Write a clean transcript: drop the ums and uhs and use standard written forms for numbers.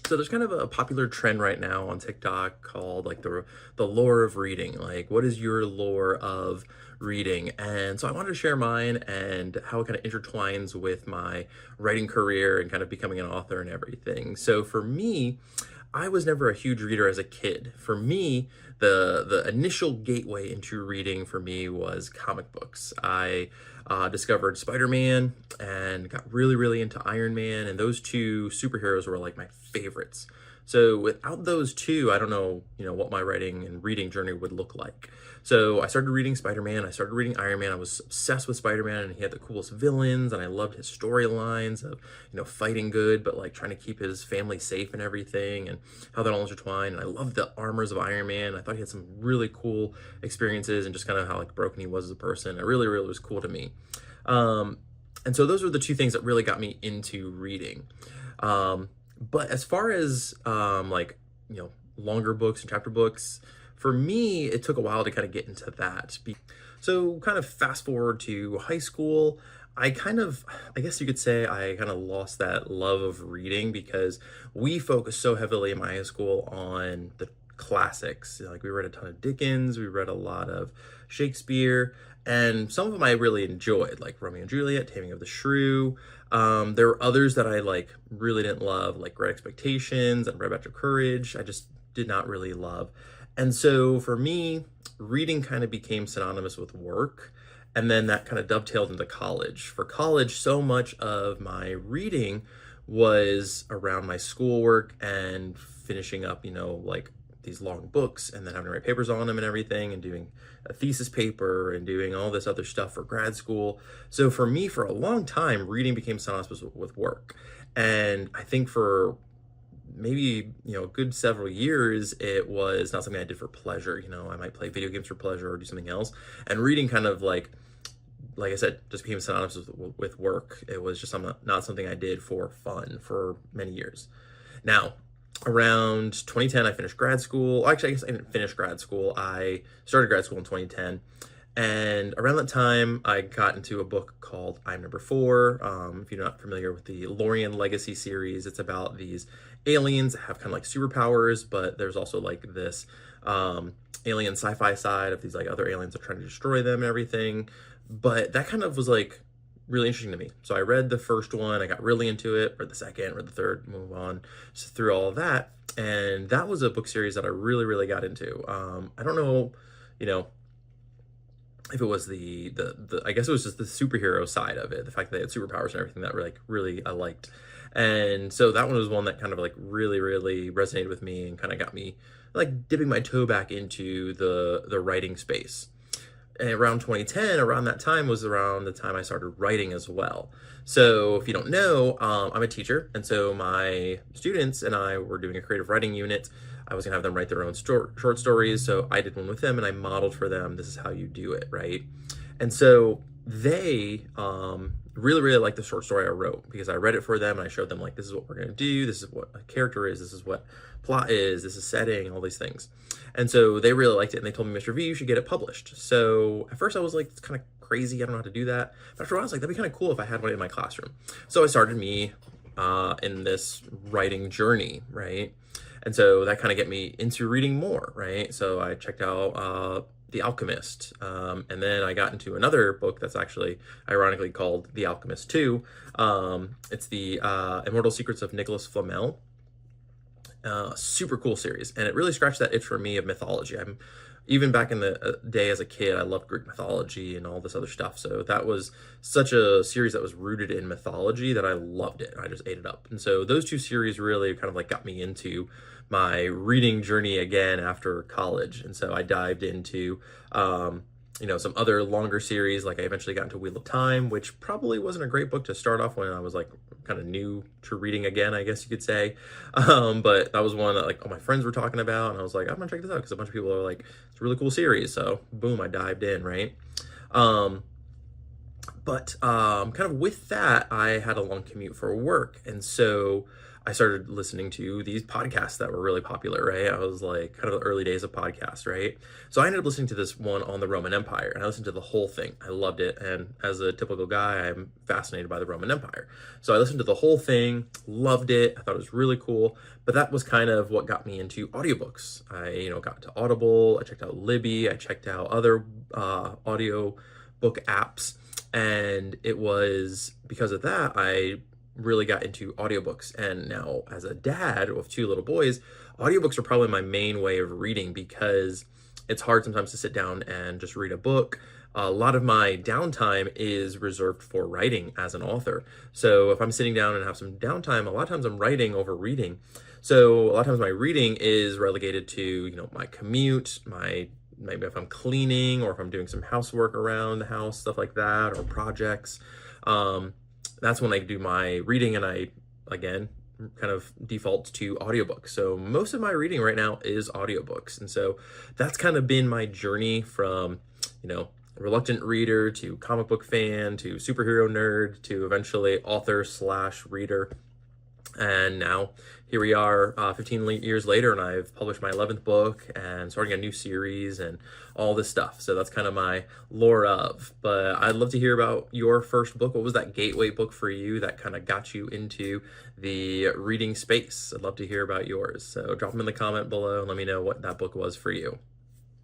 So there's kind of a popular trend right now on TikTok called like the lore of reading. Like, what is your lore of reading? And so I wanted to share mine and how it kind of intertwines with my writing career and kind of becoming an author and everything. So for me, I was never a huge reader as a kid. For me, the initial gateway into reading for me was comic books. I discovered Spider-Man and got really into Iron Man, and those two superheroes were like my favorites. So without those two, I don't know, what my writing and reading journey would look like. So I started reading Spider-Man, I started reading Iron Man. I was obsessed with Spider-Man, and he had the coolest villains, and I loved his storylines of, fighting good, but like trying to keep his family safe and everything, and how that all intertwined. And I loved the armors of Iron Man. I thought he had some really cool experiences and just kind of how like broken he was as a person. It really was cool to me. Um, and so those were the two things that really got me into reading. But as far as longer books and chapter books, for me, it took a while to kind of get into that. So kind of fast forward to high school, I guess you could say I kind of lost that love of reading because we focused so heavily in my high school on the classics. Like we read a ton of Dickens, we read a lot of Shakespeare, and some of them I really enjoyed, like Romeo and Juliet, Taming of the Shrew. There were others that I like really didn't love, like Great Expectations and Red Badge of Courage. I just did not really love. And so for me, reading kind of became synonymous with work. And then that kind of dovetailed into college. For college, so much of my reading was around my schoolwork and finishing up, like these long books and then having to write papers on them and everything and doing a thesis paper and doing all this other stuff for grad school. So for me, for a long time, reading became synonymous with work. And I think for maybe, a good several years, it was not something I did for pleasure. I might play video games for pleasure or do something else. And reading kind of like I said, just became synonymous with work. It was just not something I did for fun for many years. Now, around 2010, I finished grad school. Actually, I guess I didn't finish grad school. I started grad school in 2010. And around that time, I got into a book called I'm Number Four. If you're not familiar with the Lorien Legacy series, it's about these aliens that have kind of like superpowers, but there's also like this alien sci-fi side of these like other aliens that are trying to destroy them and everything. But that kind of was like really interesting to me. So I read the first one, I got really into it, read the second, read the third, move on through all of that. And that was a book series that I really got into. I don't know, if it was the I guess it was just the superhero side of it, the fact that they had superpowers and everything that really I liked. And so that one was one that kind of like really resonated with me and kind of got me like dipping my toe back into the writing space. And around 2010, around that time was around the time I started writing as well. So if you don't know, I'm a teacher, and so my students and I were doing a creative writing unit. I was gonna have them write their own short stories, so I did one with them and I modeled for them, this is how you do it, right? And so they really liked the short story I wrote because I read it for them and I showed them like, this is what we're gonna do, this is what a character is, this is what plot is, this is setting, all these things. And so they really liked it and they told me, Mr. V, you should get it published. So at first I was like, it's kind of crazy, I don't know how to do that. But after a while I was like, that'd be kind of cool if I had one in my classroom. So I started me in this writing journey, right? And so that kind of get me into reading more, right? So I checked out The Alchemist. And then I got into another book that's actually ironically called The Alchemist 2. It's the Immortal Secrets of Nicholas Flamel. Super cool series. And it really scratched that itch for me of mythology. Even back in the day as a kid, I loved Greek mythology and all this other stuff. So that was such a series that was rooted in mythology that I loved it. I just ate it up. And so those two series really kind of like got me into my reading journey again after college. And so I dived into, some other longer series. Like I eventually got into Wheel of Time, which probably wasn't a great book to start off when I was like kind of new to reading again, I guess you could say. But that was one that like all my friends were talking about, and I was like, I'm gonna check this out because a bunch of people are like, it's a really cool series. So boom, I dived in, right? But kind of with that, I had a long commute for work, and so I started listening to these podcasts that were really popular, right? I was like kind of the early days of podcasts, right? So I ended up listening to this one on the Roman Empire, and I listened to the whole thing. I loved it. And as a typical guy, I'm fascinated by the Roman Empire. So I listened to the whole thing, loved it. I thought it was really cool. But that was kind of what got me into audiobooks. I, got to Audible, I checked out Libby, I checked out other audio book apps. And it was because of that, I really got into audiobooks. And now, as a dad of two little boys, audiobooks are probably my main way of reading because it's hard sometimes to sit down and just read a book. A lot of my downtime is reserved for writing as an author. So if I'm sitting down and have some downtime, a lot of times I'm writing over reading. So a lot of times my reading is relegated to, my commute, maybe if I'm cleaning or if I'm doing some housework around the house, stuff like that, or projects. That's when I do my reading, and I, again, kind of default to audiobooks. So most of my reading right now is audiobooks. And so that's kind of been my journey from, reluctant reader to comic book fan to superhero nerd to eventually author slash reader. And now here we are 15 years later, and I've published my 11th book and starting a new series and all this stuff. So that's kind of my lore of. But I'd love to hear about your first book. What was that gateway book for you that kind of got you into the reading space? I'd love to hear about yours. So drop them in the comment below and let me know what that book was for you.